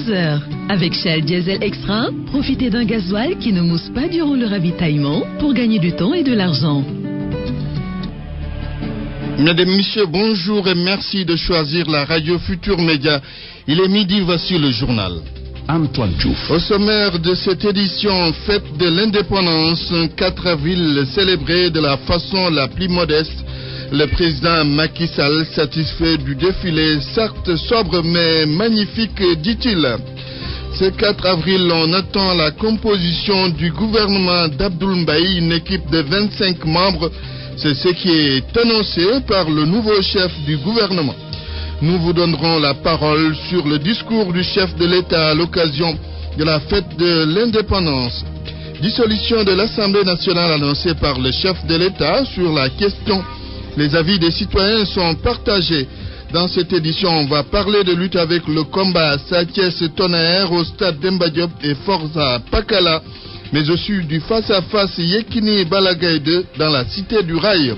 12 heures. Avec Shell Diesel Extra, profitez d'un gasoil qui ne mousse pas durant le ravitaillement pour gagner du temps et de l'argent. Mesdames, Messieurs, bonjour et merci de choisir la radio Futur Média. Il est midi, voici le journal. Antoine Diouf. Au sommaire de cette édition, fête de l'indépendance, 4 avril célébré de la façon la plus modeste. Le président Macky Sall satisfait du défilé, certes sobre mais magnifique, dit-il. Ce 4 avril, on attend la composition du gouvernement d'Abdoul Mbaye, une équipe de 25 membres. C'est ce qui est annoncé par le nouveau chef du gouvernement. Nous vous donnerons la parole sur le discours du chef de l'État à l'occasion de la fête de l'indépendance. Dissolution de l'Assemblée nationale annoncée par le chef de l'État sur la question. Les avis des citoyens sont partagés. Dans cette édition, on va parler de lutte avec le combat Sathiès Tonnerre au stade Demba Diop et Forza Pakala, mais aussi du face-à-face Yekini Balagaï 2 dans la cité du Rail.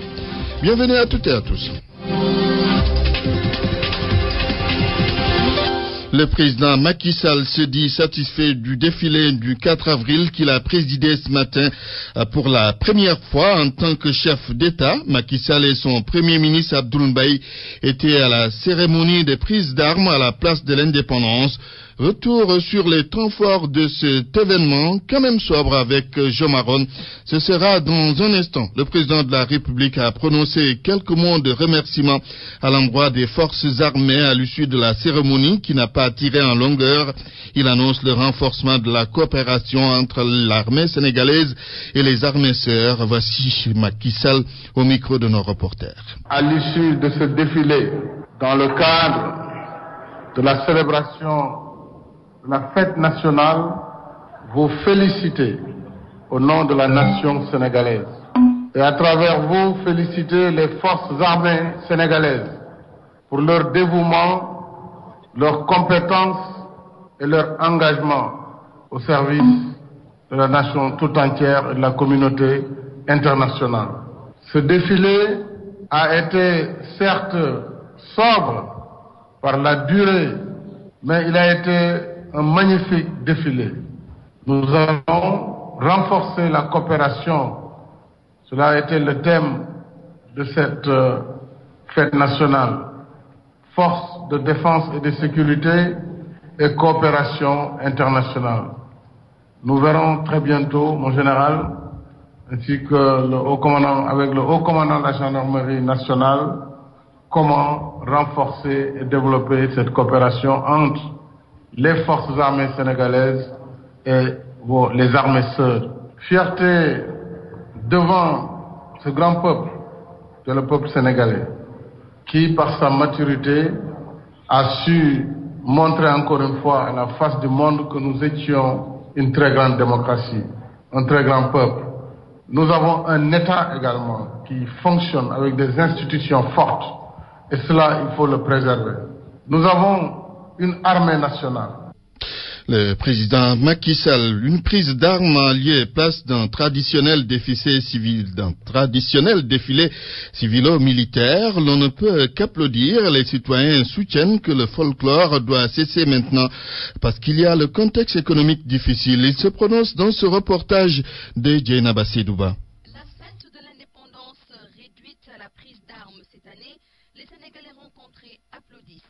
Bienvenue à toutes et à tous. Le président Macky Sall se dit satisfait du défilé du 4 avril qu'il a présidé ce matin pour la première fois en tant que chef d'État. Macky Sall et son premier ministre Abdoul Mbaye étaient à la cérémonie de prise d'armes à la place de l'indépendance. Retour sur les temps forts de cet événement, quand même sobre avec Jean Maron. Ce sera dans un instant. Le président de la République a prononcé quelques mots de remerciement à l'endroit des forces armées à l'issue de la cérémonie qui n'a pas tiré en longueur. Il annonce le renforcement de la coopération entre l'armée sénégalaise et les armées sœurs. Voici Macky Sall au micro de nos reporters. À l'issue de ce défilé, dans le cadre de la célébration la fête nationale, vous féliciter au nom de la nation sénégalaise. Et à travers vous, féliciter les forces armées sénégalaises pour leur dévouement, leur compétence et leur engagement au service de la nation tout entière et de la communauté internationale. Ce défilé a été certes sobre par la durée, mais il a été un magnifique défilé. Nous allons renforcer la coopération. Cela a été le thème de cette fête nationale. Force de défense et de sécurité et coopération internationale. Nous verrons très bientôt, mon général, ainsi que le haut commandant, avec le haut commandant de la gendarmerie nationale, comment renforcer et développer cette coopération entre les forces armées sénégalaises et les armées sœurs. Fierté devant ce grand peuple, que le peuple sénégalais, qui par sa maturité a su montrer encore une fois à la face du monde que nous étions une très grande démocratie, un très grand peuple. Nous avons un État également qui fonctionne avec des institutions fortes et cela, il faut le préserver. Nous avons une armée nationale. Le président Macky Sall, une prise d'armes a lieu place d'un traditionnel défilé civilo-militaire. L'on ne peut qu'applaudir. Les citoyens soutiennent que le folklore doit cesser maintenant parce qu'il y a le contexte économique difficile. Il se prononce dans ce reportage de Djeynaba Sedouba.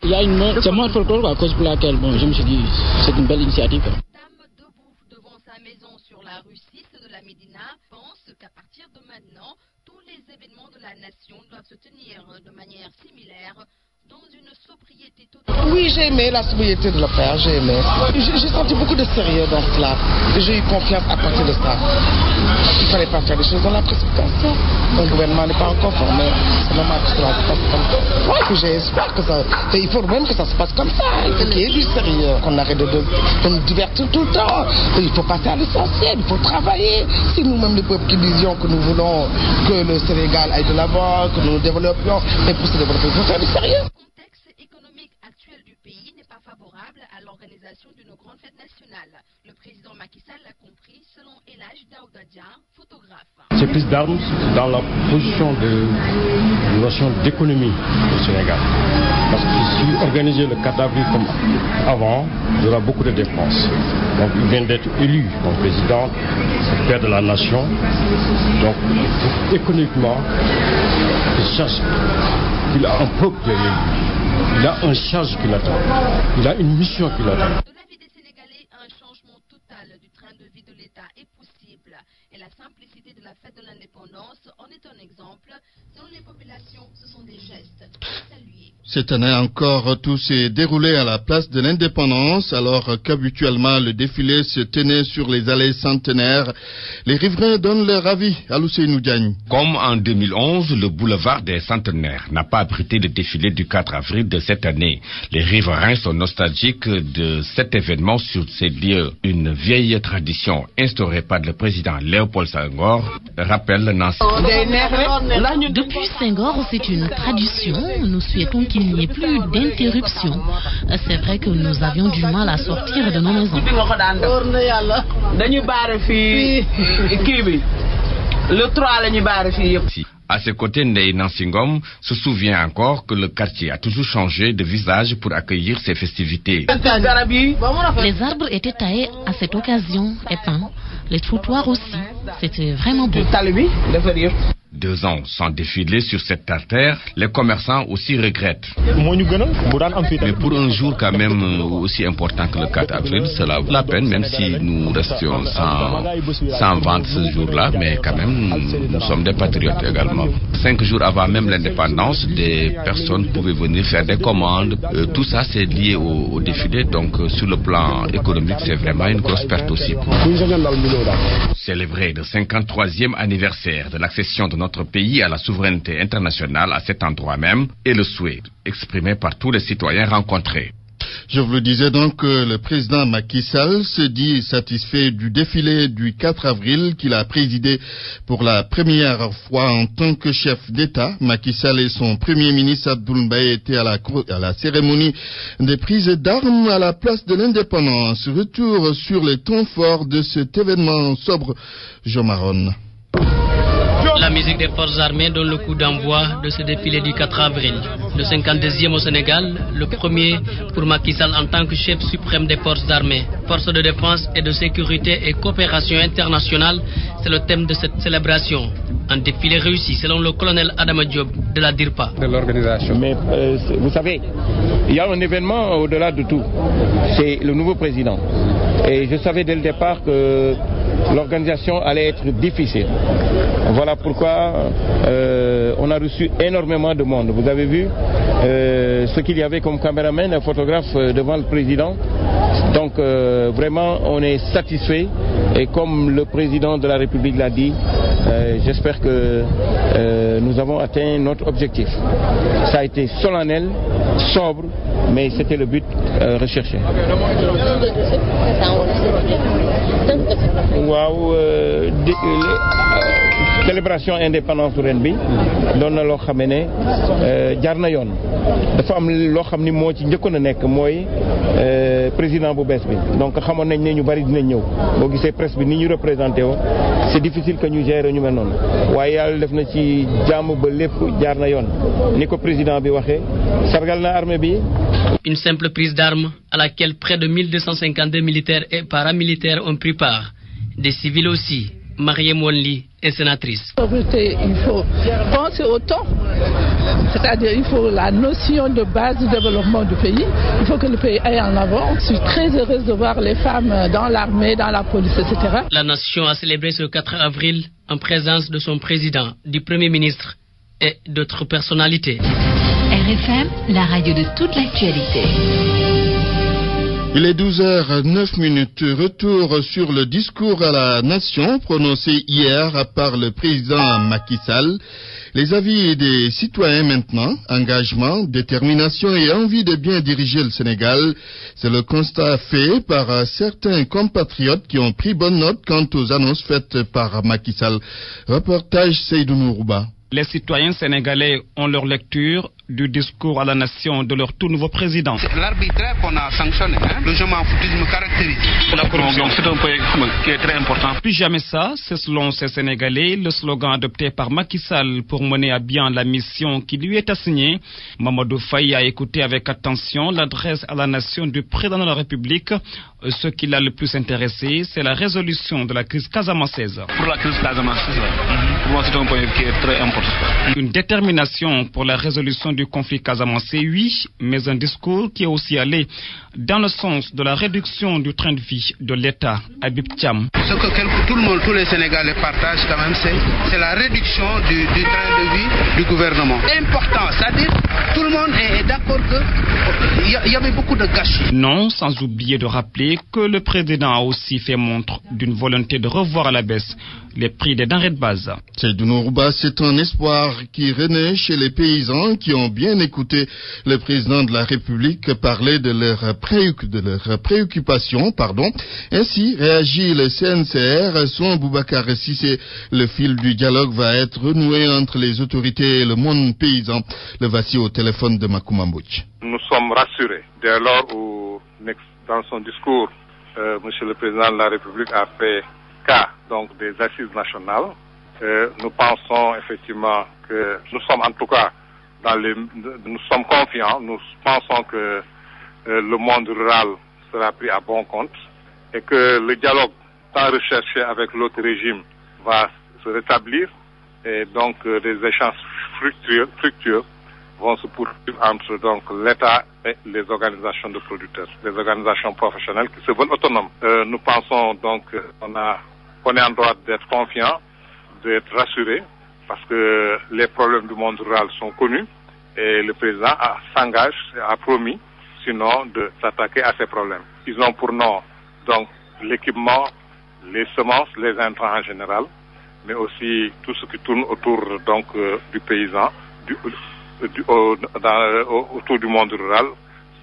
Il y a c'est moins folklore à cause pour laquelle je me suis dit c'est une belle initiative. Dame debout devant sa maison sur la rue 6 de la Médina pense qu'à partir de maintenant, tous les événements de la nation doivent se tenir de manière similaire dans une sobriété totale. Oui, j'ai aimé la sobriété de le faire, j'ai aimé. J'ai senti beaucoup de sérieux dans cela. J'ai eu confiance à partir de ça. Il ne fallait pas faire des choses dans la précipitation. Le gouvernement n'est pas encore formé. C'est normal que cela se passe comme ça. Oui, j'espère que ça... Il faut même que ça se passe comme ça. Il faut qu'il y ait du sérieux. Qu'on arrête de nous divertir tout le temps. Il faut passer à l'essentiel. Il faut travailler. Si nous-mêmes, les peuples qui disions que nous voulons que le Sénégal aille de l'avant, que nous nous développions, mais pour se développer, il faut faire du sérieux. À l'organisation d'une grande fête nationale. Le président Macky Sall l'a compris selon Elhadji Daouda Dia, photographe. Ces prises d'armes dans la position de notion d'économie au Sénégal. Parce que si organiser le 4 avril comme avant, il y aura beaucoup de dépenses. Donc il vient d'être élu comme président, c'est père de la nation. Donc économiquement, il cherche, il a un peuple derrière lui. Il a un charge qui l'attend. Il a une mission qui l'attend. De l'avis des Sénégalais, un changement total du train de vie de l'État est possible. Et la simplicité de la fête de l'indépendance en est un exemple. Selon les populations, ce sont des gestes à saluer. Cette année encore, tout s'est déroulé à la place de l'Indépendance, alors qu'habituellement le défilé se tenait sur les allées centenaires. Les riverains donnent leur avis à Ousseynou Diagne. Comme en 2011, le boulevard des centenaires n'a pas abrité le défilé du 4 avril de cette année. Les riverains sont nostalgiques de cet événement sur ces lieux. Une vieille tradition instaurée par le président Léopold Senghor, rappelle Nancy. Depuis Senghor, c'est une tradition. Nous souhaitons qu'il n'y ait plus d'interruption. C'est vrai que nous avions du mal à sortir de nos maisons. À ses côtés, Ndeye Nansingom se souvient encore que le quartier a toujours changé de visage pour accueillir ces festivités. Les arbres étaient taillés à cette occasion et peints. Les trottoirs aussi. C'était vraiment beau. 2 ans sans défiler sur cette artère, les commerçants aussi regrettent. Mais pour un jour quand même aussi important que le 4 avril, cela vaut la peine, même si nous restions sans vente ce jour-là, mais quand même, nous sommes des patriotes également. 5 jours avant même l'indépendance, des personnes pouvaient venir faire des commandes. Tout ça, c'est lié au défilé, donc sur le plan économique, c'est vraiment une grosse perte aussi. Célébrer le 53e anniversaire de l'accession de notre pays à la souveraineté internationale à cet endroit même est le souhait exprimé par tous les citoyens rencontrés. Je vous le disais donc, le président Macky Sall se dit satisfait du défilé du 4 avril qu'il a présidé pour la première fois en tant que chef d'État. Macky Sall et son premier ministre Abdoul Mbaye étaient à la cérémonie des prises d'armes à la place de l'Indépendance. Retour sur les temps forts de cet événement sobre, Jomaron. La musique des forces armées donne le coup d'envoi de ce défilé du 4 avril. Le 52e au Sénégal, le premier pour Macky Sall en tant que chef suprême des forces armées. Forces de défense et de sécurité et coopération internationale, c'est le thème de cette célébration. Un défilé réussi selon le colonel Adama Diop de la DIRPA. De l'organisation. Mais vous savez, il y a un événement au-delà de tout. C'est le nouveau président. Et je savais dès le départ que l'organisation allait être difficile. Voilà pourquoi on a reçu énormément de monde. Vous avez vu ce qu'il y avait comme caméraman et photographe devant le président. Donc vraiment on est satisfait et comme le président de la République l'a dit, j'espère que nous avons atteint notre objectif. Ça a été solennel, sobre, mais c'était le but recherché. Waaw célébration indépendance ren bi doon na loo xam ne jaar na yoon dafa am loo xam ni moo ci njëkkoon a nekk mooy président bu bees bi donc xamoon nañ ne ñu bari dinañ ñëw boo gisee presse bi ni ñu représenté woo c'est difficile que ñu gérer ñu mel noonu waaye yàlla def na ci jàmm ba lépp jaar na yoon ni ko président bi waxee sargal na armée bi. Une simple prise d'armes à laquelle près de 1252 militaires et paramilitaires ont pris part. Des civils aussi. Mariam Wanli est sénatrice. Il faut penser au temps, c'est-à-dire il faut la notion de base du développement du pays. Il faut que le pays aille en avant. Je suis très heureuse de voir les femmes dans l'armée, dans la police, etc. La nation a célébré ce 4 avril en présence de son président, du Premier ministre et d'autres personnalités. RFM, la radio de toute l'actualité. Il est 12h09. Retour sur le discours à la nation prononcé hier par le président Macky Sall. Les avis des citoyens maintenant, engagement, détermination et envie de bien diriger le Sénégal. C'est le constat fait par certains compatriotes qui ont pris bonne note quant aux annonces faites par Macky Sall. Reportage Seydou Nourouba. Les citoyens sénégalais ont leur lecture du discours à la nation de leur tout nouveau président. C'est l'arbitraire qu'on a sanctionné. Le je m'en foutisme caractérise la corruption. C'est un point qui est très important. Plus jamais ça, c'est selon ces Sénégalais le slogan adopté par Macky Sall pour mener à bien la mission qui lui est assignée. Mamadou Faye a écouté avec attention l'adresse à la nation du président de la République. Ce qui l'a le plus intéressé, c'est la résolution de la crise casamançaise. Pour la crise casamançaise, pour moi c'est un point qui est très important. Une détermination pour la résolution du conflit casamançais, oui, mais un discours qui est aussi allé dans le sens de la réduction du train de vie de l'État. Habib Thiam. Ce que tout le monde, tous les Sénégalais partagent quand même, c'est la réduction du train de vie du gouvernement. C'est important, c'est-à-dire tout le monde est d'accord qu'il y avait beaucoup de gâchis. Non, sans oublier de rappeler que le président a aussi fait montre d'une volonté de revoir à la baisse les prix des denrées de base. Seydou Nourouba, c'est un espoir qui renaît chez les paysans qui ont bien écouté le président de la République parler de leurs préoccupations. Ainsi réagit le CNCR. Son Boubacar Sissé, le fil du dialogue va être renoué entre les autorités et le monde paysan. Le voici au téléphone de Makouma Mbouch. Nous sommes rassurés dès lors où, dans son discours, Monsieur le Président de la République a fait cas donc des assises nationales. Nous pensons effectivement que nous sommes en tout cas nous sommes confiants. Nous pensons que le monde rural sera pris à bon compte et que le dialogue tant recherché avec l'autre régime va se rétablir et donc des échanges fructueux vont se poursuivre entre donc l'État et les organisations de producteurs, les organisations professionnelles qui se veulent autonomes. Nous pensons donc qu'on est en droit d'être confiant, d'être rassuré, parce que les problèmes du monde rural sont connus et le président s'engage, a promis, sinon de s'attaquer à ces problèmes. Ils ont pour nom donc l'équipement, les semences, les intrants en général, mais aussi tout ce qui tourne autour donc du paysan, autour du monde rural,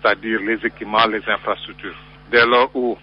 c'est-à-dire les équipements, les infrastructures. Dès lors où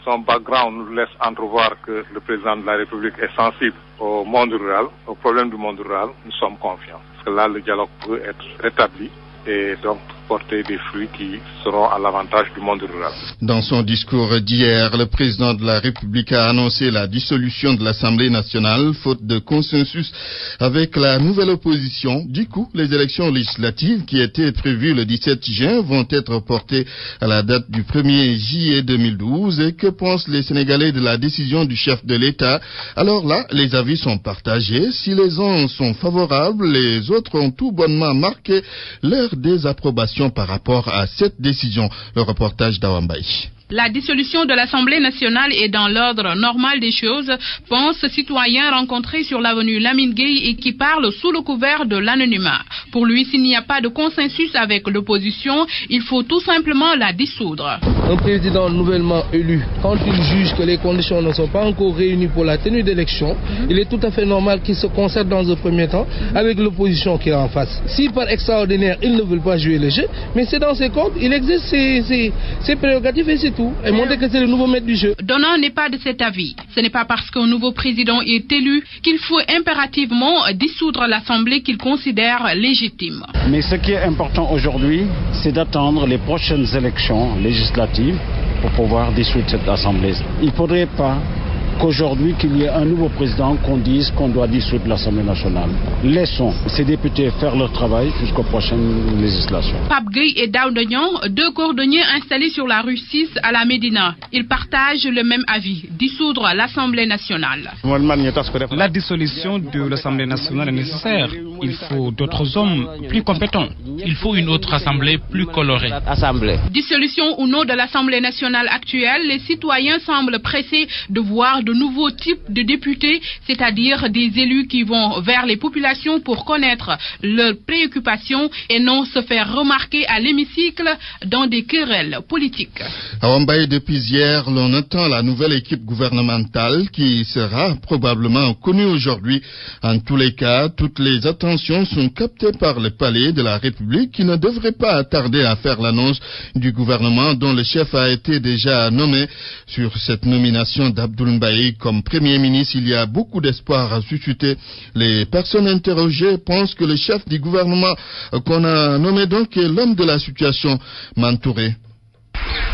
son background nous laisse entrevoir que le président de la République est sensible au monde rural, au problème du monde rural, nous sommes confiants. Parce que là, le dialogue peut être rétabli et donc porter des fruits qui seront à l'avantage du monde rural. Dans son discours d'hier, le président de la République a annoncé la dissolution de l'Assemblée nationale, faute de consensus avec la nouvelle opposition. Du coup, les élections législatives qui étaient prévues le 17 juin vont être reportées à la date du 1er juillet 2012. Et que pensent les Sénégalais de la décision du chef de l'État? Alors là, les avis sont partagés. Si les uns sont favorables, les autres ont tout bonnement marqué leur désapprobation par rapport à cette décision. Le reportage d'Awambaï. La dissolution de l'Assemblée nationale est dans l'ordre normal des choses, pense citoyen rencontré sur l'avenue Lamine Gueye et qui parle sous le couvert de l'anonymat. Pour lui, s'il n'y a pas de consensus avec l'opposition, il faut tout simplement la dissoudre. Un président nouvellement élu, quand il juge que les conditions ne sont pas encore réunies pour la tenue d'élections, il est tout à fait normal qu'il se concerte dans un premier temps avec l'opposition qui est en face. Si par extraordinaire, ils ne veulent pas jouer le jeu, mais c'est dans ses comptes, il exerce ses prérogatives et c'est tout. Et montrer que c'est le nouveau maître du jeu. Donnant n'est pas de cet avis. Ce n'est pas parce qu'un nouveau président est élu qu'il faut impérativement dissoudre l'Assemblée qu'il considère légitime. Mais ce qui est important aujourd'hui, c'est d'attendre les prochaines élections législatives pour pouvoir dissoudre cette Assemblée. Il ne faudrait pas qu'aujourd'hui qu'il y ait un nouveau président qu'on dise qu'on doit dissoudre l'Assemblée nationale. Laissons ces députés faire leur travail jusqu'aux prochaines législations. Pape Gueye et Daouda Niang, deux cordonniers installés sur la rue 6 à la Médina. Ils partagent le même avis, dissoudre l'Assemblée nationale. La dissolution de l'Assemblée nationale est nécessaire. Il faut d'autres hommes plus compétents. Il faut une autre assemblée plus colorée. Dissolution ou non de l'Assemblée nationale actuelle, les citoyens semblent pressés de voir de nouveaux types de députés, c'est-à-dire des élus qui vont vers les populations pour connaître leurs préoccupations et non se faire remarquer à l'hémicycle dans des querelles politiques. À Wambaye, depuis hier, l'on attend la nouvelle équipe gouvernementale qui sera probablement connue aujourd'hui. En tous les cas, toutes les attentions sont captées par le palais de la République qui ne devrait pas tarder à faire l'annonce du gouvernement dont le chef a été déjà nommé. Sur cette nomination d'Abdoul Mbaye, Mbaye comme Premier ministre, il y a beaucoup d'espoir à susciter. Les personnes interrogées pensent que le chef du gouvernement qu'on a nommé donc est l'homme de la situation, Mantouré.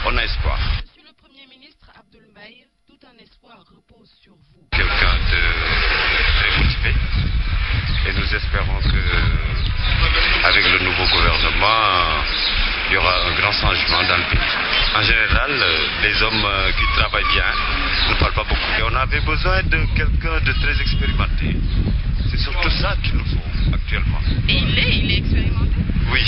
On a espoir. Monsieur le Premier ministre Abdoul Mbaye, tout un espoir repose sur vous. Quelqu'un de très motivé. Et nous espérons que avec le nouveau gouvernement, il y aura un grand changement dans le pays. En général, les hommes qui travaillent bien ne parlent pas beaucoup. Et on avait besoin de quelqu'un de très expérimenté. C'est surtout ça qu'il nous faut actuellement. Et il est expérimenté? Oui.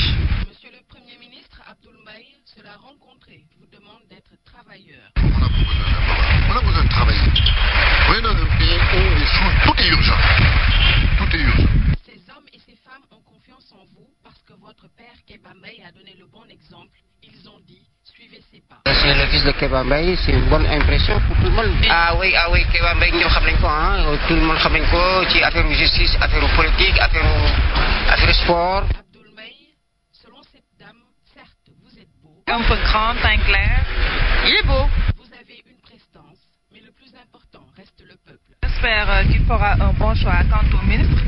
Monsieur le Premier ministre Abdoul Mbaye, cela rencontré, vous demande d'être travailleur. On a besoin de travailler. On est dans un pays où les choses, tout est urgent. Tout est urgent. Ces hommes et ces femmes ont confiance en vous parce que votre père Kéba Mbaye a donné le bon exemple. Ils ont dit, suivez ses pas. C'est le fils de Kéba Mbaye, c'est une bonne impression pour tout le monde. Ah oui, Kéba Mbaye, nous savons, tout le monde sait que affaire justice, affaire politique, affaire sport. Abdoul Mbaye, selon cette dame, certes, vous êtes beau. Un peu grand, teint clair. Il est beau. Vous avez une prestance, mais le plus important reste le peuple. J'espère qu'il fera un bon choix quant au ministre,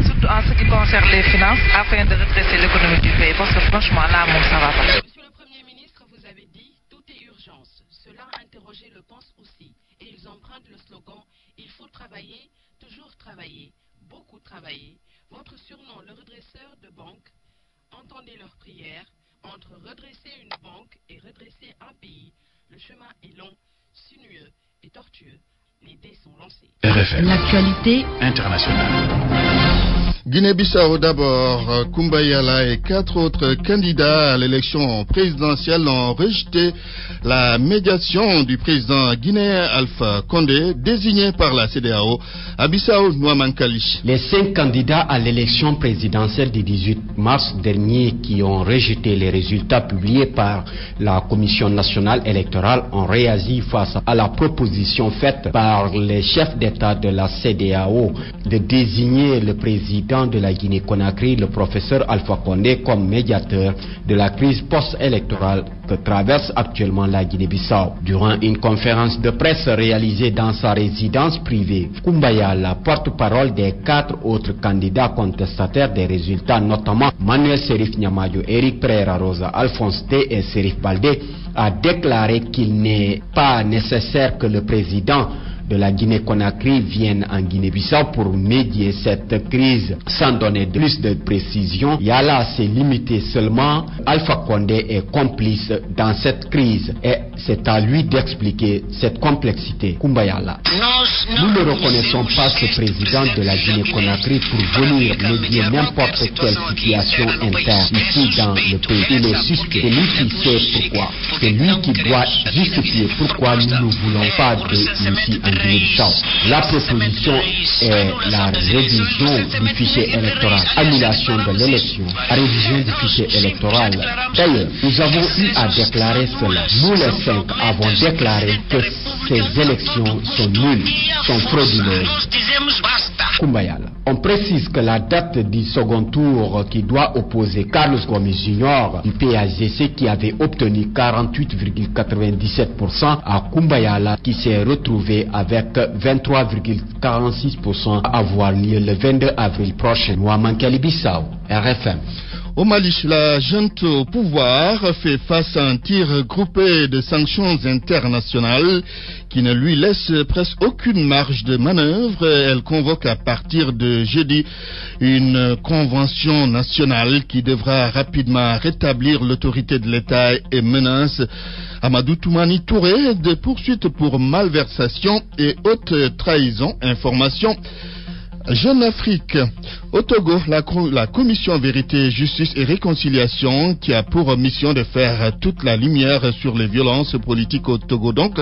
surtout en ce qui concerne les finances, afin de redresser l'économie du pays, parce que franchement, là, ça va pas. Monsieur le Premier ministre, vous avez dit, tout est urgence. Cela interrogé le pense aussi. Et ils empruntent le slogan, il faut travailler, toujours travailler, beaucoup travailler. Votre surnom, le redresseur de banque, entendez leurs prières. Entre redresser une banque et redresser un pays, le chemin est long, sinueux et tortueux. Les dés sont lancés. RFM. L'actualité internationale. Guinée-Bissau d'abord, Koumbayala et 4 autres candidats à l'élection présidentielle ont rejeté la médiation du président guinéen Alpha Condé, désigné par la CEDEAO à Bissau-Nouamankali. Les 5 candidats à l'élection présidentielle du 18 mars dernier qui ont rejeté les résultats publiés par la Commission nationale électorale ont réagi face à la proposition faite par les chefs d'État de la CEDEAO de désigner le président de la Guinée-Conakry, le professeur Alpha Condé, comme médiateur de la crise post-électorale que traverse actuellement la Guinée-Bissau. Durant une conférence de presse réalisée dans sa résidence privée, Koumbayala, porte-parole des 4 autres candidats contestataires des résultats, notamment Manuel Serif Nyamayo, Eric Pereira Rosa, Alphonse T et Serif Baldé, a déclaré qu'il n'est pas nécessaire que le président de la Guinée-Conakry vienne en Guinée-Bissau pour médier cette crise. Sans donner plus de précision, Yala s'est limité seulement. Alpha Condé est complice dans cette crise et c'est à lui d'expliquer cette complexité. Koumbayala. Nous ne reconnaissons pas ce président de la Guinée-Conakry pour venir médier n'importe quelle situation interne ici dans le pays. Il est suspect. C'est lui qui sait pourquoi. C'est lui qui doit justifier pourquoi nous ne voulons pas de ici en Guinée-Bissau. La proposition est la révision du fichier électoral, annulation de l'élection, révision du fichier électoral. D'ailleurs, nous avons eu à déclarer cela. Nous les 5 avons déclaré que ces élections sont nulles, sont frauduleuses. Koumbayala. On précise que la date du second tour qui doit opposer Carlos Gomes Jr. du PAGC qui avait obtenu 48,97% à Koumbayala qui s'est retrouvé avec 23,46% à avoir lieu le 22 avril prochain. Nouamankali Bissau, RFM. Au Mali, la junte au pouvoir fait face à un tir groupé de sanctions internationales qui ne lui laisse presque aucune marge de manœuvre. Elle convoque à partir de jeudi une convention nationale qui devra rapidement rétablir l'autorité de l'État et menace Amadou Toumani Touré de poursuites pour malversation et haute trahison. Information Jeune Afrique. Au Togo, la commission Vérité, Justice et Réconciliation, qui a pour mission de faire toute la lumière sur les violences politiques au Togo, donc,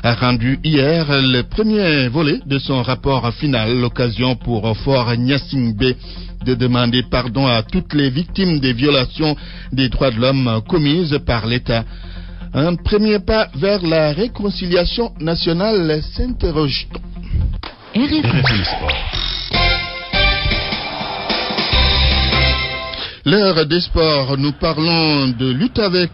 a rendu hier le premier volet de son rapport final, l'occasion pour Fort Gnassingbé de demander pardon à toutes les victimes des violations des droits de l'homme commises par l'État. Un premier pas vers la réconciliation nationale s'interroge. L'heure des sports, nous parlons de lutte avec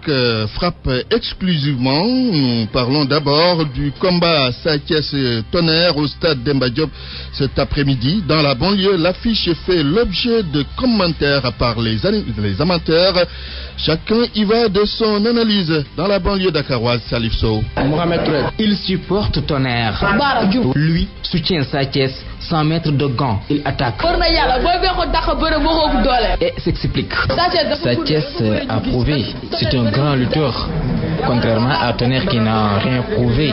frappe exclusivement. Nous parlons d'abord du combat Sa Thiès Tonnerre au stade Demba Diop cet après-midi. Dans la banlieue, l'affiche fait l'objet de commentaires par les amateurs. Chacun y va de son analyse. Dans la banlieue dakaroise, Salif Sow. Il supporte Tonnerre. Lui soutient Sa Thiès. 100 mètres de gants, il attaque. Et s'explique. Sa Thiès a prouvé, c'est un grand lutteur, contrairement à Tonnerre qui n'a rien prouvé.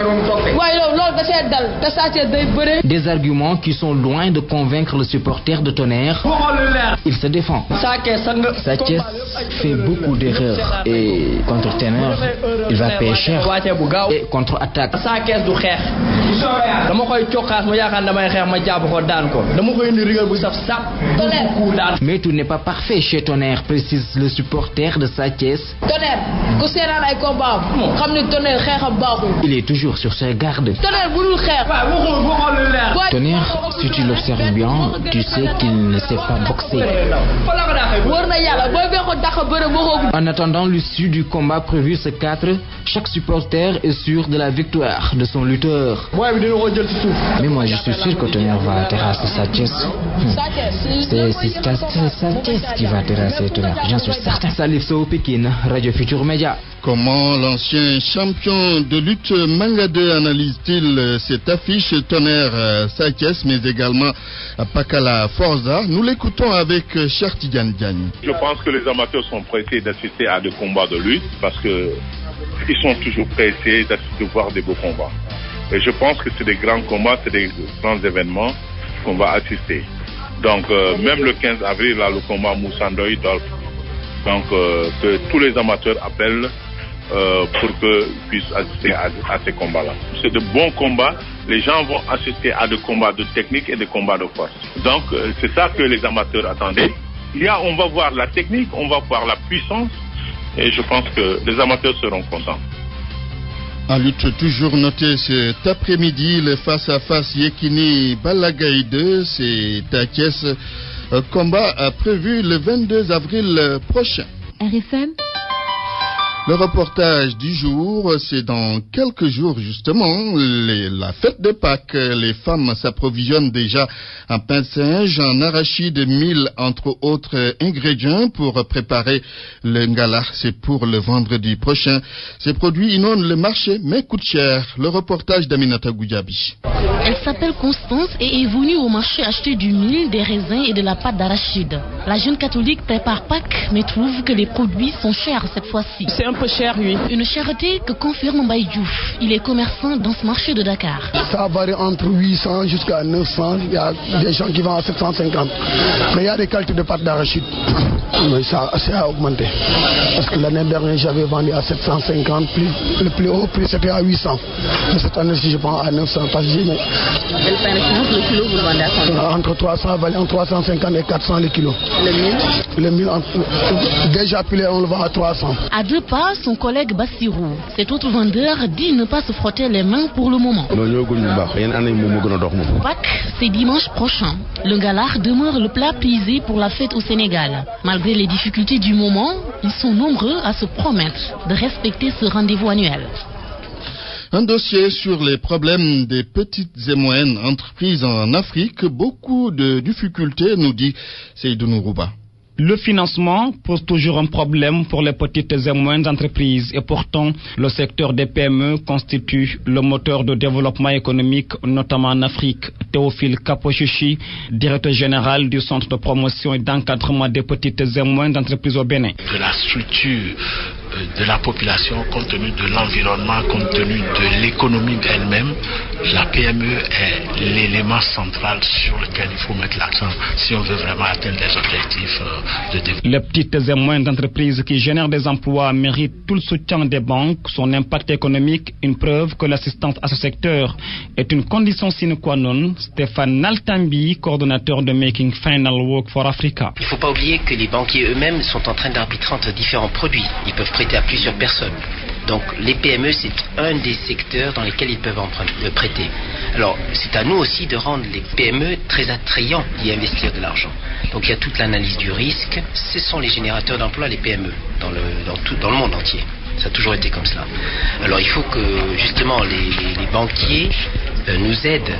Des arguments qui sont loin de convaincre le supporter de Tonnerre. Il se défend. Sa Thiès fait beaucoup d'erreurs et contre Tonnerre, il va payer cher. Et contre-attaque. Mais tout n'est pas parfait chez Tonnerre, précise le supporter de Sa Thiès. Il est toujours sur ses gardes. Tonnerre, si tu l'observes bien, tu sais qu'il ne sait pas boxer. En attendant l'issue du combat prévu ce 4, chaque supporter est sûr de la victoire de son lutteur. Mais moi je suis sûr que Tonnerre va terrasser Sa Thiès. C'est Sa Thiès qui va terrasser Tonnerre, j'en suis certain. Salif Sow, Pékin, Radio Futur Média. Comment l'ancien champion de lutte Mangade analyse-t-il cette affiche Tonnerre Sa Thiès, mais également Pakala Forza? Nous l'écoutons avec Chartidiane Diagne. Je pense que les amateurs sont pressés d'assister à des combats de lutte parce que ils sont toujours pressés de voir des beaux combats. Et je pense que c'est des grands combats, c'est des grands événements qu'on va assister. Donc même le 15 avril, là, le combat Moussandoy Dolph. Donc que tous les amateurs appellent pour qu'ils puissent assister à ces combats-là. C'est de bons combats. Les gens vont assister à des combats de technique et des combats de force. Donc c'est ça que les amateurs attendaient. On va voir la technique, on va voir la puissance et je pense que les amateurs seront contents. En lutte toujours noté cet après-midi, le face-à-face Yekini Balagaï 2, c'est Sa Thiès. Combat prévu le 22 avril prochain. RFM. Le reportage du jour, c'est dans quelques jours justement, la fête de Pâques. Les femmes s'approvisionnent déjà en pain de singe, en arachide, mil, entre autres ingrédients pour préparer le ngala. C'est pour le vendredi prochain. Ces produits inondent le marché mais coûtent cher. Le reportage d'Aminata Goudiaby. Elle s'appelle Constance et est venue au marché acheter du mil, des raisins et de la pâte d'arachide. La jeune catholique prépare Pâques mais trouve que les produits sont chers cette fois-ci. C'est un peu cher, oui. Une cherté que confirme Mbaye Diouf. Il est commerçant dans ce marché de Dakar. Ça varie entre 800 jusqu'à 900. Il y a des gens qui vendent à 750. Mais il y a des qualités de pâte d'arachide. Mais ça a augmenté. Parce que l'année dernière, j'avais vendu à 750. Le plus haut prix, c'était à 800. Mais cette année, je prends à 900. Parce que quel pain de France, le kilo, vous vendez à combien? Entre 300, entre 350 et 400 le kilo. Le mil? Le mil, déjà pilé, on le vend à 300. À deux pas, son collègue Bassirou. Cet autre vendeur dit ne pas se frotter les mains pour le moment. Pâques, c'est dimanche prochain. Le ngala demeure le plat prisé pour la fête au Sénégal. Malgré les difficultés du moment, ils sont nombreux à se promettre de respecter ce rendez-vous annuel. Un dossier sur les problèmes des petites et moyennes entreprises en Afrique. Beaucoup de difficultés, nous dit Seydou Nourouba. Le financement pose toujours un problème pour les petites et moyennes entreprises et pourtant le secteur des PME constitue le moteur de développement économique, notamment en Afrique. Théophile Kapochichi, directeur général du Centre de promotion et d'encadrement des petites et moyennes entreprises au Bénin. De la structure de la population, compte tenu de l'environnement, compte tenu de l'économie elle-même, la PME est l'élément central sur lequel il faut mettre l'accent si on veut vraiment atteindre des objectifs de développement. Les petites et moyennes entreprises qui génèrent des emplois méritent tout le soutien des banques. Son impact économique, une preuve que l'assistance à ce secteur est une condition sine qua non. Stéphane Naltambi, coordonnateur de Making Final Work for Africa. Il ne faut pas oublier que les banquiers eux-mêmes sont en train d'arbitrer entre différents produits. Ils peuvent prêter à plusieurs personnes. Donc les PME, c'est un des secteurs dans lesquels ils peuvent prêter. Alors, c'est à nous aussi de rendre les PME très attrayants d'y investir de l'argent. Donc il y a toute l'analyse du risque. Ce sont les générateurs d'emplois, les PME, dans le monde entier. Ça a toujours été comme cela. Alors il faut que justement les banquiers nous aident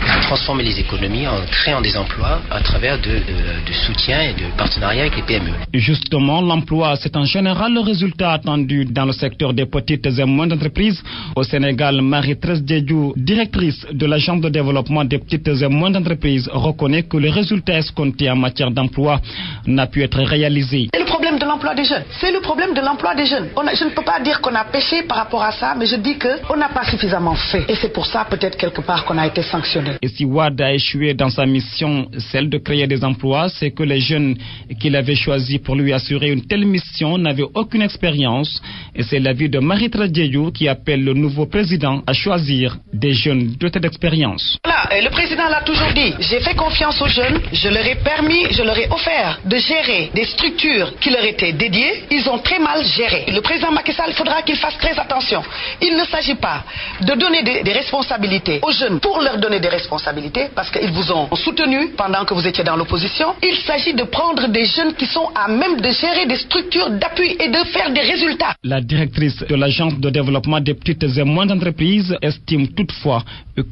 à transformer les économies en créant des emplois à travers de soutien et de partenariat avec les PME. Justement, l'emploi, c'est en général le résultat attendu dans le secteur des petites et moyennes entreprises. Au Sénégal, Marie-Thérèse Diédhiou, directrice de l'Agence de développement des petites et moyennes entreprises, reconnaît que le résultat escompté en matière d'emploi n'a pu être réalisé. C'est le problème de l'emploi des jeunes. C'est le problème de l'emploi des jeunes. Je ne peux pas dire qu'on a péché par rapport à ça, mais je dis qu'on n'a pas suffisamment fait. Et c'est pour ça, peut-être quelque part, qu'on a été sanctionné. Et si Wade a échoué dans sa mission, celle de créer des emplois, c'est que les jeunes qu'il avait choisis pour lui assurer une telle mission n'avaient aucune expérience. Et c'est l'avis de Marie-Thérèse Diédhiou qui appelle le nouveau président à choisir des jeunes dotés d'expérience. Voilà, le président l'a toujours dit. J'ai fait confiance aux jeunes, je leur ai offert de gérer des structures qui leur étaient dédiées. Ils ont très mal géré. Le président Macky Sall, il faudra qu'il fasse très attention. Il ne s'agit pas de donner des responsabilités aux jeunes pour leur donner des responsabilités, parce qu'ils vous ont soutenu pendant que vous étiez dans l'opposition. Il s'agit de prendre des jeunes qui sont à même de gérer des structures d'appui et de faire des résultats. La directrice de l'Agence de développement des petites et moyennes entreprises estime toutefois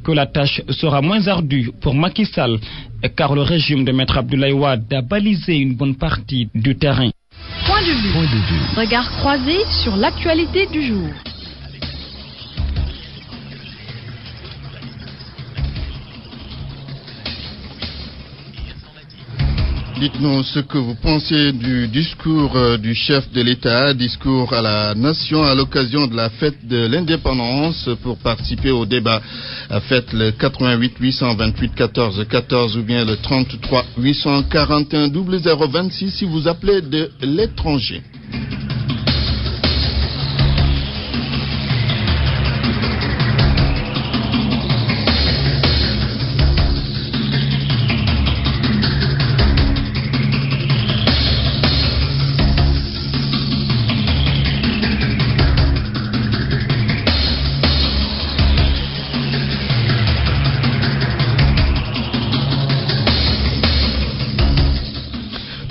que la tâche sera moins ardue pour Macky Sall, car le régime de Maître Abdoulaye Wade a balisé une bonne partie du terrain. Point de vue. Regard croisé sur l'actualité du jour. Dites-nous ce que vous pensez du discours du chef de l'État, discours à la nation à l'occasion de la fête de l'indépendance. Pour participer au débat, faites le 88 828 14 14 ou bien le 33 841 0026 si vous appelez de l'étranger.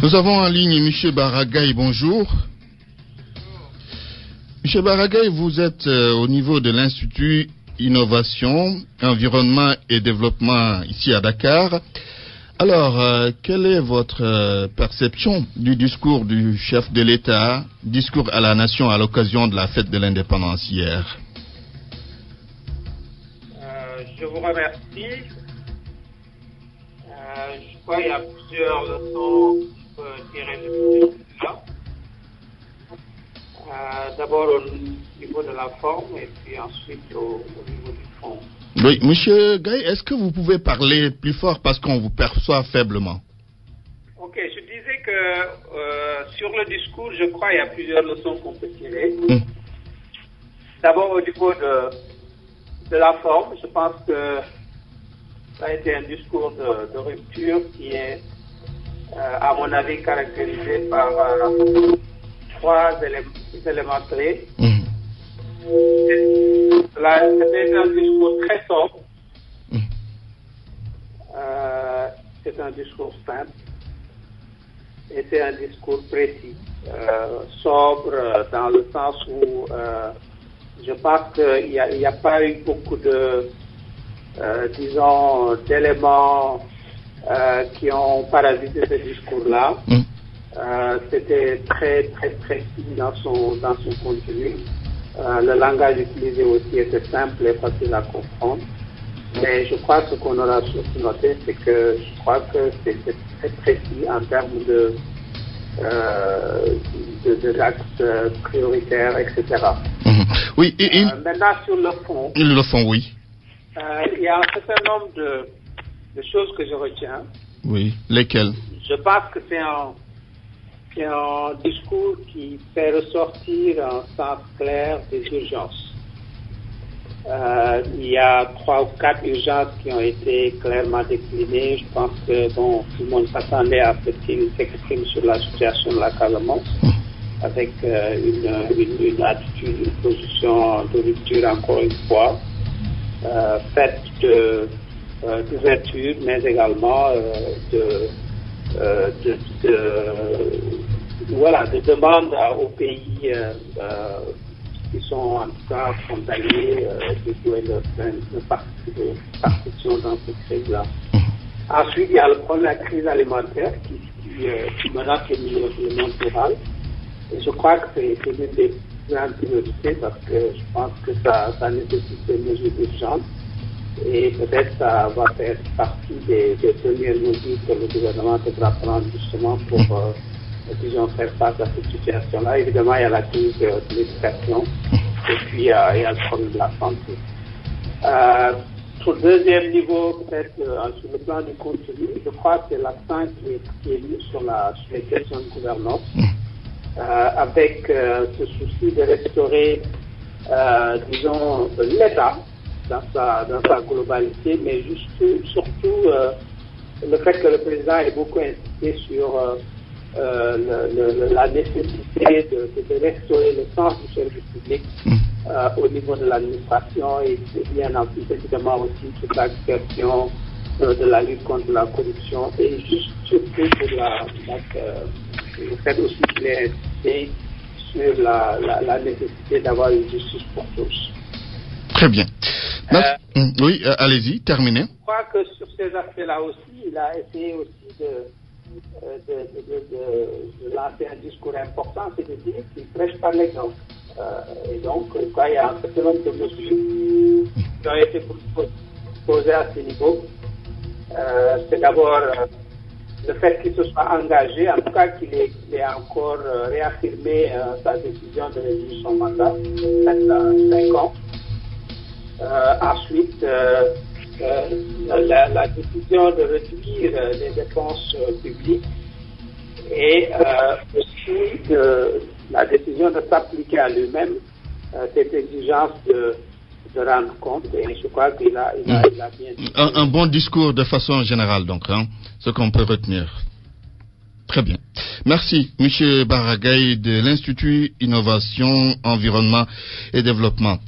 Nous avons en ligne M. Baragaï, bonjour. M. Baragaï, vous êtes au niveau de l'Institut Innovation, Environnement et Développement ici à Dakar. Alors, quelle est votre perception du discours du chef de l'État, discours à la nation à l'occasion de la fête de l'indépendance hier? Je vous remercie. Je crois qu'il y a plusieurs leçons tirer de là. D'abord au niveau de la forme et puis ensuite au niveau du fond. Oui, Monsieur Gaye, est-ce que vous pouvez parler plus fort parce qu'on vous perçoit faiblement? Ok, je disais que sur le discours, je crois qu'il y a plusieurs leçons qu'on peut tirer. D'abord au niveau de la forme, je pense que ça a été un discours de rupture qui est à mon avis caractérisé par trois éléments clés. C'était un discours très sobre. C'est un discours simple. Et c'est un discours précis. Sobre dans le sens où je pense qu'il n'y a pas eu beaucoup disons, d'éléments qui ont parasité ce discours-là. C'était très très précis dans son contenu. Le langage utilisé aussi était simple et facile à comprendre. Mais je crois que ce qu'on aura surtout noté, c'est que je crois que c'est très précis en termes d'axes prioritaires, etc. Oui, maintenant sur le fond. Le fond, oui. Il y a un certain nombre de choses que je retiens. Oui, lesquelles? Je pense que c'est un discours qui fait ressortir un sens clair des urgences. Il y a 3 ou 4 urgences qui ont été clairement déclinées. Je pense que tout le monde s'attendait à ce qu'il s'exprime sur la situation de la Casamance, avec une attitude, une position de rupture encore une fois. faite d'ouverture, mais également de demande aux pays qui sont en tout cas frontaliers de jouer leur partition dans cette crise-là. Ensuite, il y a le problème de la crise alimentaire qui menace le monde rural. Et je crois que c'est l'une des grandes priorités parce que je pense que ça nécessite des mesures d'urgence. Et peut-être ça va faire partie des premières mesures que le gouvernement devra prendre justement pour, disons, faire face à cette situation-là. Évidemment, il y a la crise de l'éducation et puis il y a le problème de la santé. Sur le deuxième niveau, peut-être sur le plan du contenu, je crois que c'est l'accent qui est mis sur les questions de gouvernance, avec ce souci de restaurer, disons, l'État dans sa globalité, mais surtout le fait que le président ait beaucoup insisté sur la nécessité de restaurer le sens du service public au niveau de l'administration et bien en plus évidemment aussi toute la question de la lutte contre la corruption et surtout le fait aussi qu'il ait insisté sur la nécessité d'avoir une justice pour tous. Très bien. Oui, allez-y, terminez. Je crois que sur ces aspects-là aussi, il a essayé aussi de lancer un discours important, c'est de dire qu'il prêche par l'exemple. Et donc, il y a un certain nombre de mesures qui ont été posées à ce niveau. C'est d'abord le fait qu'il se soit engagé, en tout cas qu'il ait encore réaffirmé sa décision de réduire son mandat, peut-être 5 ans. Ensuite, la décision de réduire les dépenses publiques et aussi la décision de s'appliquer à lui-même cette exigence de rendre compte. Et je crois qu'il a bien dit. Un bon discours de façon générale, donc, ce qu'on peut retenir. Très bien. Merci, M. Baragaï de l'Institut Innovation, Environnement et Développement.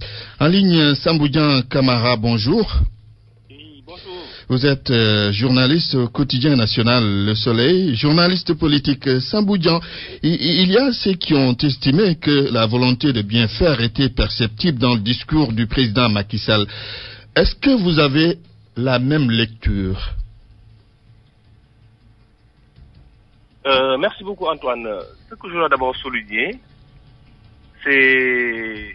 En ligne, Samboudian Camara, bonjour. Oui, bonjour. Vous êtes journaliste au quotidien national Le Soleil, journaliste politique. Samboudian, il y a ceux qui ont estimé que la volonté de bien faire était perceptible dans le discours du président Macky Sall. Est-ce que vous avez la même lecture? Merci beaucoup, Antoine. Ce que je voudrais d'abord souligner, c'est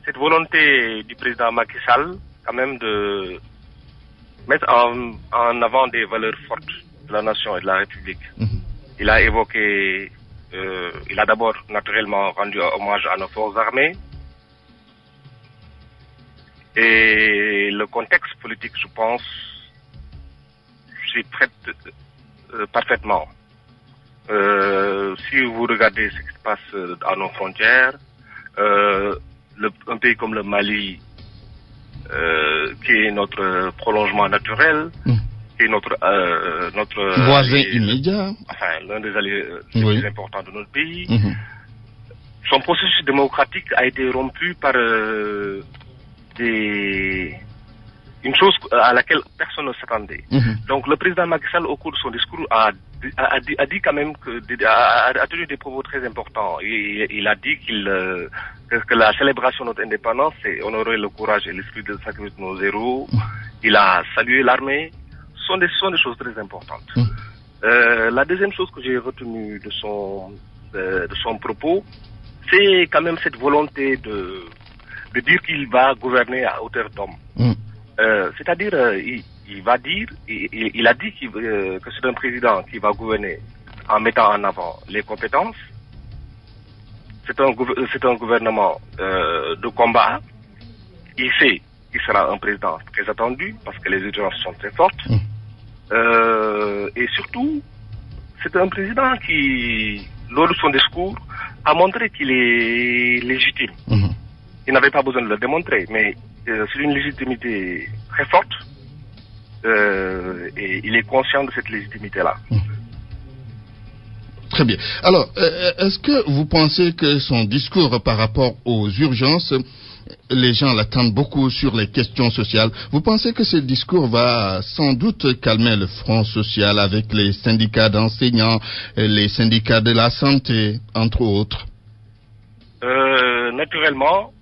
cette volonté du président Macky Sall, quand même, de mettre en avant des valeurs fortes de la nation et de la République. Il a évoqué, il a d'abord naturellement rendu hommage à nos forces armées. Et le contexte politique, je pense, s'y prête parfaitement. Si vous regardez ce qui se passe à nos frontières, un pays comme le Mali, qui est notre prolongement naturel, qui est notre voisin immédiat, enfin l'un des alliés les plus importants de notre pays, son processus démocratique a été rompu par une chose à laquelle personne ne s'attendait. Donc le président Macky Sall, au cours de son discours, a dit quand même a tenu des propos très importants. Il a dit que la célébration de notre indépendance, c'est honorer le courage et l'esprit de sacrifice de nos héros. Il a salué l'armée. Ce sont des choses très importantes. La deuxième chose que j'ai retenue de son propos, c'est quand même cette volonté de dire qu'il va gouverner à hauteur d'homme. C'est-à-dire, il va dire, il a dit que c'est un président qui va gouverner en mettant en avant les compétences. C'est un gouvernement de combat. Il sait qu'il sera un président très attendu parce que les urgences sont très fortes. Et surtout, c'est un président qui, lors de son discours, a montré qu'il est légitime. Il n'avait pas besoin de le démontrer, mais c'est une légitimité très forte et il est conscient de cette légitimité-là. Très bien. Alors, est-ce que vous pensez que son discours par rapport aux urgences les gens l'attendent beaucoup sur les questions sociales. Vous pensez que ce discours va sans doute calmer le front social avec les syndicats d'enseignants, les syndicats de la santé, entre autres? Naturellement,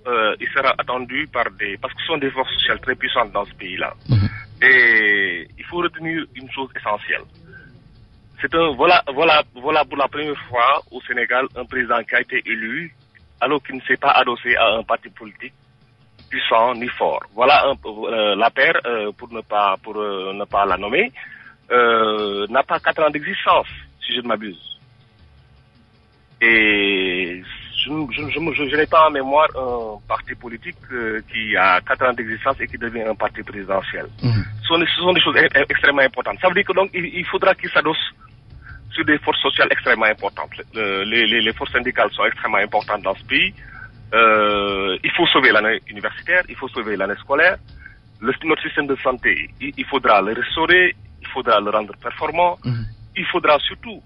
il sera attendu parce que ce sont des forces sociales très puissantes dans ce pays-là. Et il faut retenir une chose essentielle. Voilà pour la première fois au Sénégal un président qui a été élu alors qu'il ne s'est pas adossé à un parti politique puissant ni fort. Voilà la paire, pour ne pas la nommer, n'a pas 4 ans d'existence, si je ne m'abuse. Et je n'ai pas en mémoire un parti politique qui a 4 ans d'existence et qui devient un parti présidentiel. Ce sont des choses extrêmement importantes. Ça veut dire que donc il faudra qu'il s'adosse sur des forces sociales extrêmement importantes. Les forces syndicales sont extrêmement importantes dans ce pays. Il faut sauver l'année universitaire, il faut sauver l'année scolaire. Notre système de santé, il faudra le restaurer, il faudra le rendre performant. Il faudra surtout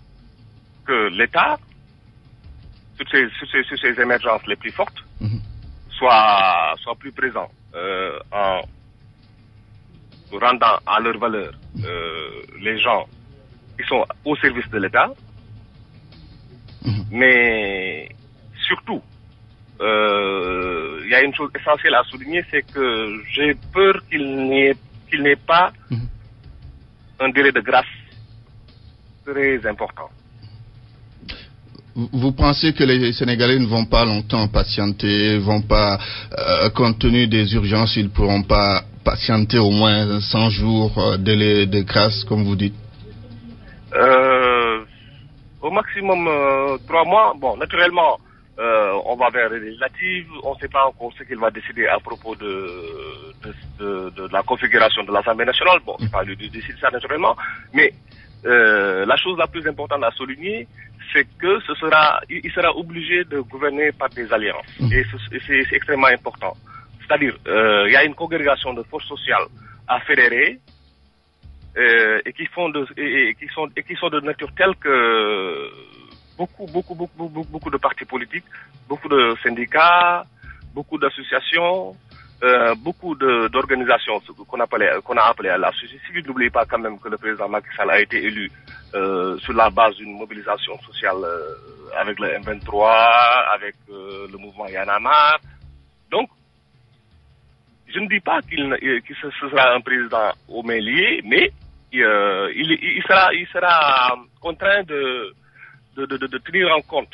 que l'État, sur ces émergences les plus fortes, soit plus présent en rendant à leur valeur les gens qui sont au service de l'État. Mais surtout, il y a une chose essentielle à souligner, c'est que j'ai peur qu'il n'ait pas un délai de grâce très important. Vous pensez que les Sénégalais ne vont pas longtemps patienter, compte tenu des urgences, ils ne pourront pas patienter au moins 100 jours délai de grâce, comme vous dites? Au maximum 3 mois. Bon, naturellement, on va vers les législatives. On ne sait pas encore ce qu'il va décider à propos de la configuration de l'Assemblée nationale. Bon, c'est pas lui de décider ça naturellement. Mais la chose la plus importante à souligner, c'est que il sera obligé de gouverner par des alliances. Et c'est extrêmement important. C'est-à-dire, il y a une congrégation de forces sociales à fédérer et qui sont de nature telle que beaucoup de partis politiques, beaucoup de syndicats, beaucoup d'associations, beaucoup d'organisations qu'on a appelées à la société civile. N'oubliez pas quand même que le président Macky Sall a été élu sur la base d'une mobilisation sociale avec le M23, avec le mouvement Y en a marre. Donc, je ne dis pas qu'il sera un président aux mains liées, mais il sera contraint de tenir en compte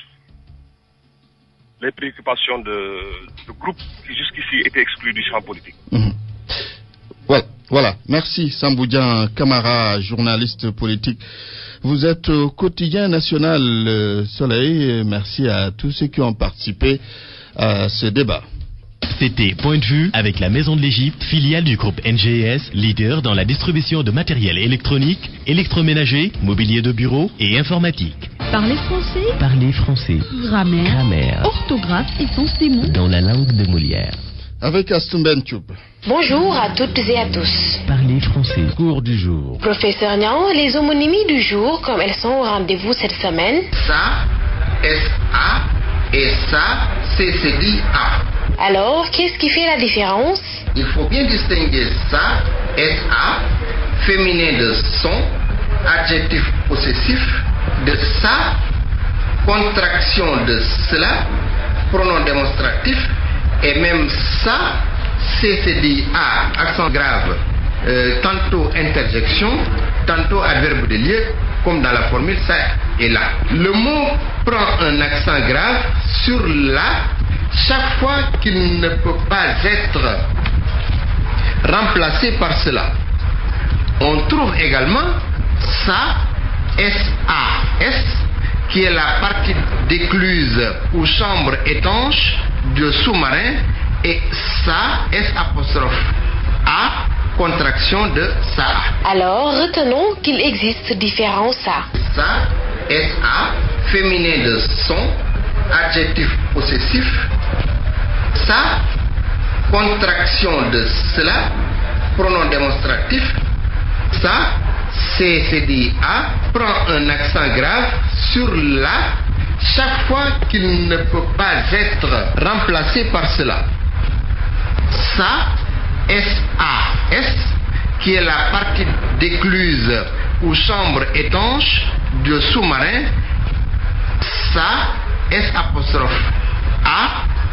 les préoccupations de groupes qui jusqu'ici étaient exclus du champ politique. Voilà. Merci Samboudian Camara, journaliste politique. Vous êtes au quotidien national Soleil. Merci à tous ceux qui ont participé à ce débat. C'était Point de vue avec la Maison de l'Égypte, filiale du groupe NGS, leader dans la distribution de matériel électronique, électroménager, mobilier de bureau et informatique. Parlez français. Parlez français. Grammaire. Orthographe et sens des mots dans la langue de Molière. Avec Astumben Tchoub. Bonjour à toutes et à tous. Parlez français. Cours du jour. Professeur Niang, les homonymies du jour, comme elles sont au rendez-vous cette semaine. Ça, S-A, et ça, C-C-D-A. Alors, qu'est-ce qui fait la différence? Il faut bien distinguer ça, S-A, féminin de son, adjectif possessif, de ça, contraction de cela, pronom démonstratif, et même ça, C-C-D-A, accent grave, tantôt interjection, tantôt adverbe de lieu, comme dans la formule ça et là. Le mot prend un accent grave sur la chaque fois qu'il ne peut pas être remplacé par cela. On trouve également ça, S-A-S, qui est la partie d'écluse ou chambre étanche de sous-marin, et ça, S'-A, contraction de ça. Alors, retenons qu'il existe différents ça. Ça, S-A, féminin de son, adjectif possessif. Ça, contraction de cela, pronom démonstratif. Ça, C-C-D-A, prend un accent grave sur la chaque fois qu'il ne peut pas être remplacé par cela. SAS, qui est la partie d'écluse ou chambre étanche de sous-marin. SA,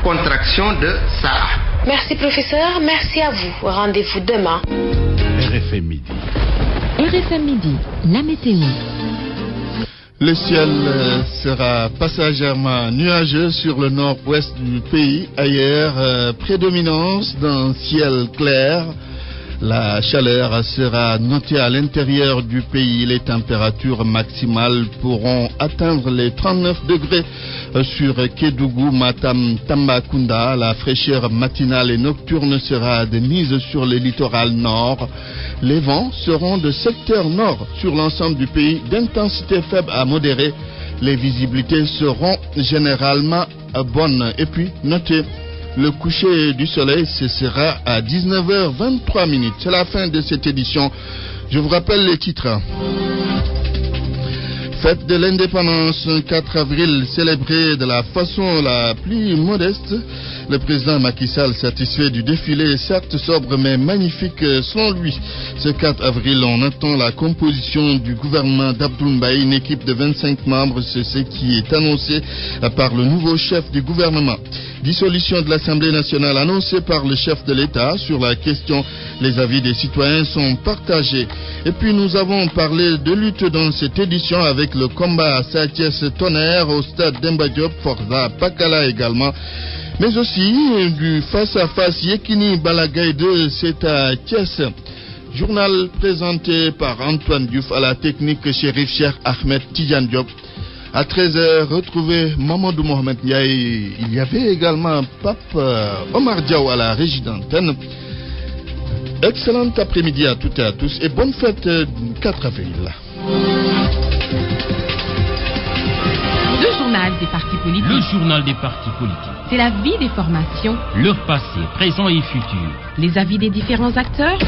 contraction de SA. Merci professeur, merci à vous. Rendez-vous demain. RFM Midi. RFM Midi, la météo. Le ciel sera passagèrement nuageux sur le nord-ouest du pays. Ailleurs, prédominance d'un ciel clair. La chaleur sera notée à l'intérieur du pays. Les températures maximales pourront atteindre les 39 degrés sur Kédougou, Matam, Tambacounda. La fraîcheur matinale et nocturne sera de mise sur le littoral nord. Les vents seront de secteur nord sur l'ensemble du pays, d'intensité faible à modérée. Les visibilités seront généralement bonnes. Et puis, notez, le coucher du soleil, ce sera à 19h23. C'est la fin de cette édition. Je vous rappelle les titres. Fête de l'indépendance, 4 avril, célébrée de la façon la plus modeste. Le président Macky Sall, satisfait du défilé, certes sobre mais magnifique selon lui. Ce 4 avril, on attend la composition du gouvernement d'Abdoul Mbaye, une équipe de 25 membres, c'est ce qui est annoncé par le nouveau chef du gouvernement. Dissolution de l'Assemblée nationale annoncée par le chef de l'État sur la question. Les avis des citoyens sont partagés. Et puis nous avons parlé de lutte dans cette édition avec le combat Sa Thiès Tonnerre au stade Demba Diop, Forza Pakala également. Mais aussi du face-à-face Yekini Balagaï 2, c'est à Thiès. Journal présenté par Antoine Diouf, à la technique Chérif Cheikh Ahmed Tidjane Diop. À 13h, retrouvez Mamadou Mohamed Ndiaye. Il y avait également Pape Omar Diaw à la régie d'antenne. Excellent après-midi à toutes et à tous et bonne fête 4 avril. Le journal des partis politiques. Le journal des partis politiques. C'est la vie des formations. Leur passé, présent et futur. Les avis des différents acteurs.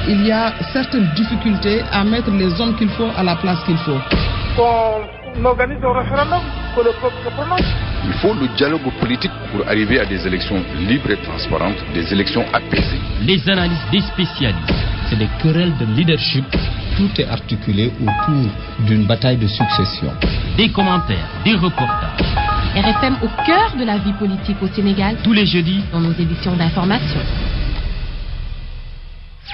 Il y a certaines difficultés à mettre les hommes qu'il faut à la place qu'il faut. On organise un référendum, que le peuple se prononce. Il faut le dialogue politique pour arriver à des élections libres et transparentes, des élections apaisées. Les analyses des spécialistes. C'est des querelles de leadership. Tout est articulé autour d'une bataille de succession. Des commentaires, des reportages. RFM au cœur de la vie politique au Sénégal. Tous les jeudis dans nos éditions d'information.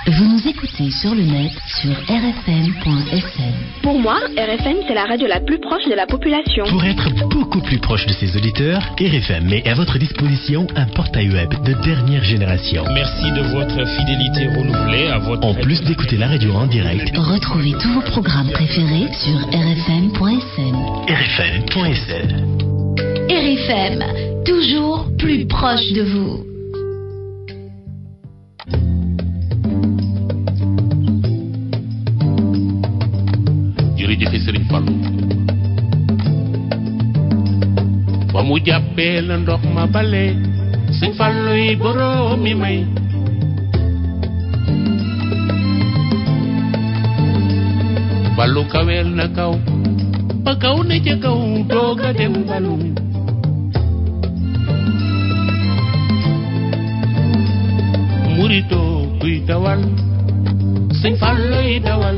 Vous nous écoutez sur le net sur rfm.sn. Pour moi, RFM, c'est la radio la plus proche de la population. Pour être beaucoup plus proche de ses auditeurs, RFM met à votre disposition un portail web de dernière génération. Merci de votre fidélité renouvelée à votre... En plus d'écouter la radio en direct, retrouvez tous vos programmes préférés sur rfm.sn. rfm.sn. RFM, toujours plus proche de vous. jërëjëf Serigne Fallou ba mu jàppee la ndox ma bale Serigne Fallou yi borom mi may Fallou kaweel na kaw ba kaw ne ca kaw dooga dem balu murito kuy dawal Serigne Fallou yi dawal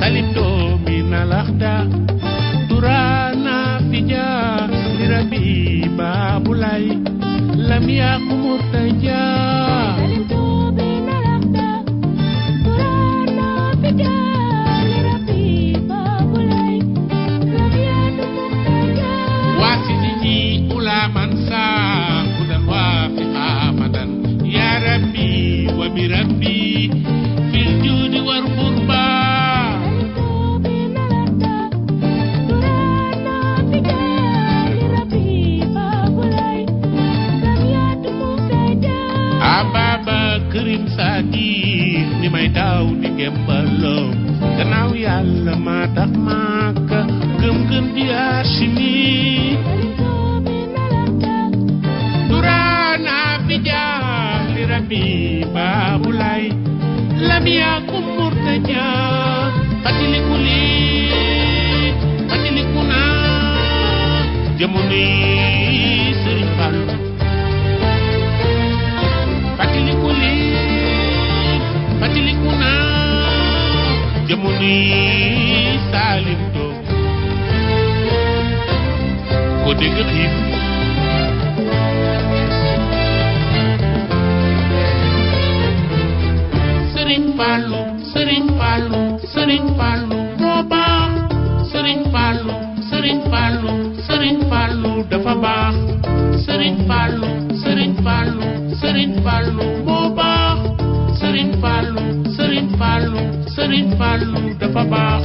Salimdo mina lakhda Turana fija Lirabi babulai Lam yaku murtaja Salimdo mina lakhda Turana fija Lirabi babulai Lam yaku murtaja Wasidini ulamansa Kudan wafi amadan Ya Rabbi wa birabbi Fil judi war burba Karim Sadi ni may daw di gembalom gannaaw yàlla ma tax maaka gëm di Hashimi durana fi jaar li rabbi babulay jamono yi Sëriñ Fallu fàttaliku leen fàttaliku naa jamono yi Salim Do ko dégg xiif Sëriñ Fallu Sëriñ Fallu Sëriñ Fallu moo baax Sëriñ Fallu Sëriñ Fallu Sëriñ Fallu dafa baax Sëriñ Fallu Sëriñ Fallu Sëriñ Fallu moo baax Sëriñ Fallu Sëriñ Fallu Sëriñ Fallu dafa baax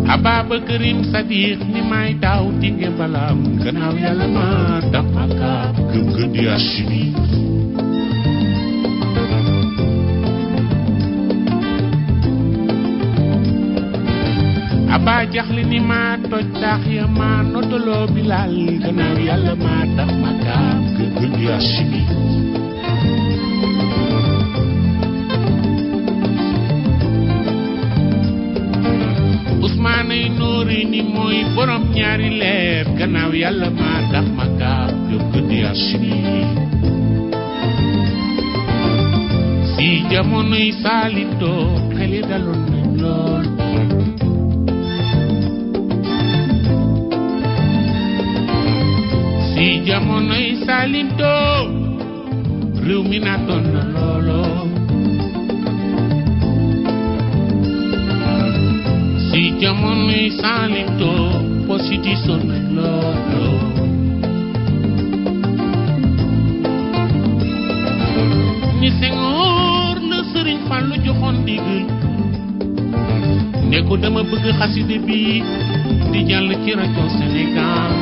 Ababakarim Sadiq ni may daaw dinge balaam gannaaw yàlla ma tax makaab gëm gën di asimi Aba jaxli ni ma toj taax ya ma notoloo Bilal gannaaw yàlla ma tax makaab gëm gën di asimi Usmaanay Noori ni mooy borom ñaari leer gannaaw yàlla ma tax ma gaab gëm gën di asimi si jamonoy Saalito xeli daloon nañ lool si jamonoy Saalito réew mi naatoon na loolo si jamonoy Saalito positi son nañ loolo ni Senghor la Sëriñ Fallu joxoon ndigal ne ko dama bëgg xaside bi di jàll ci rajo Sénégal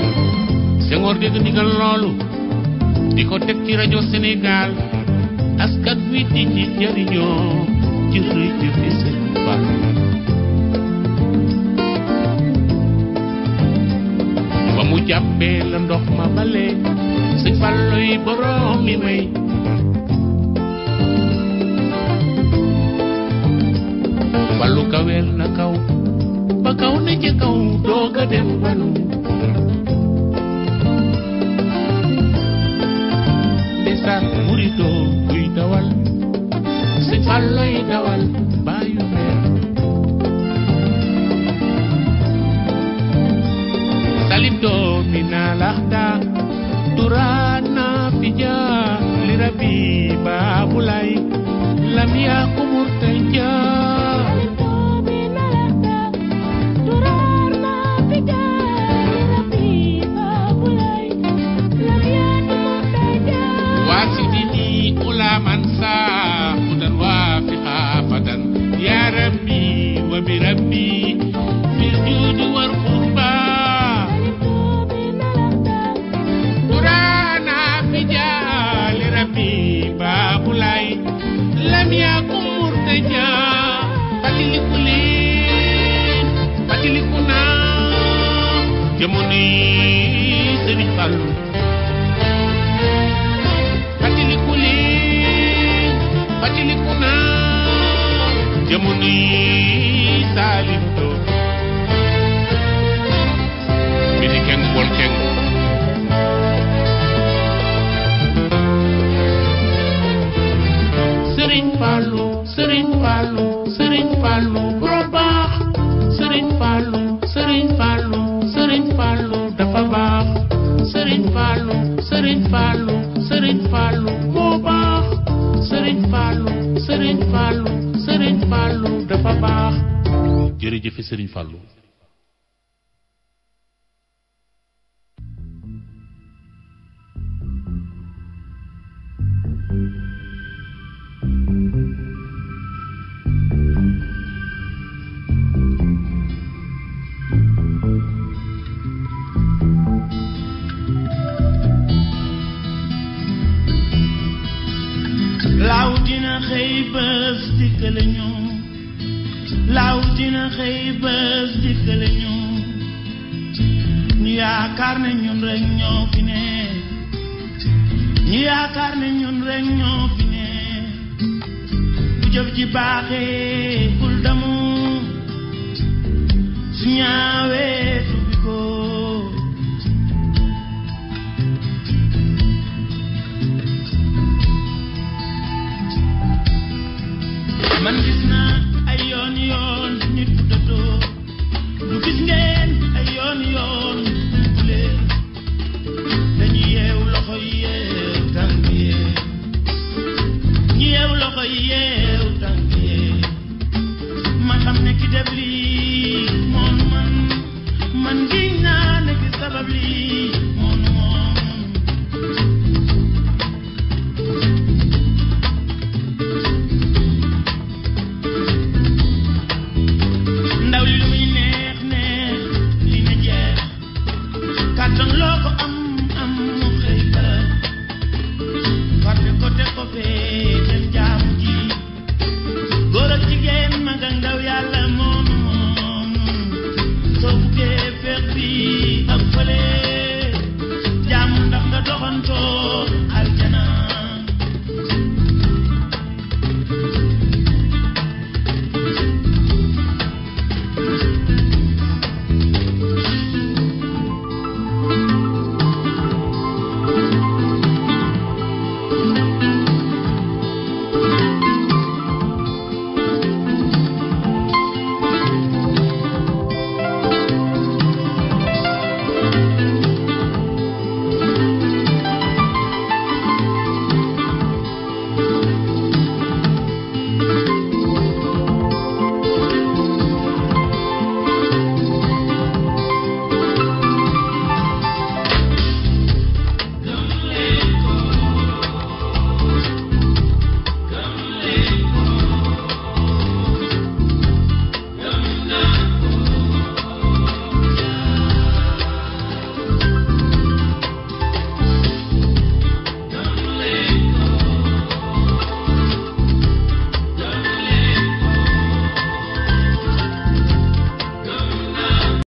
Senghor dégg ndigal loolu di ko teg ci rajo Sénégal askan wi di ci jariñoo jërëjëf Sëriñ Fallu ba mu jàppee la ndox ma bale Sëriñ Fallu yi borom mi may Fallu kawel na kaw ba kaw na ci kaw dooga dem balu ndeysaan murito kuy dawal Sëriñ Fallu yi dawal bàyyu meer Saalito mina laxda turana fija li rabbi baabulay lam yaku murtaja wasidini ulaman sa hudan wafiqa fadan ya rabbi wa bi rabbi bil judi wal qurba turana fija li rabbi babulay lam yakun murtaja fatilikulin fatilikuna jamono Sëriñ Fallu fatilikuna jamono Saalito midi keng bol keng Sëriñ Fallu Sëriñ Fallu Sëriñ Fallu borom baax Sëriñ Fallu Sëriñ Fallu Sëriñ Fallu dafa baax Sëriñ Fallu Sëriñ Fallu Sëriñ Fallu moo baax Sëriñ Fallu Sëriñ Fallu Sëriñ Fallu dafa baax jërëjëf Sëriñ Fallu laaw dina xëy bés dikkale ñu laaw dina xëy bés dikkale ñu ñu yaakaar ne ñun rek ñoo fi ne ñu yaakaar ne ñun rek ñoo fi ne bu jëf ji baaxee bul damu santo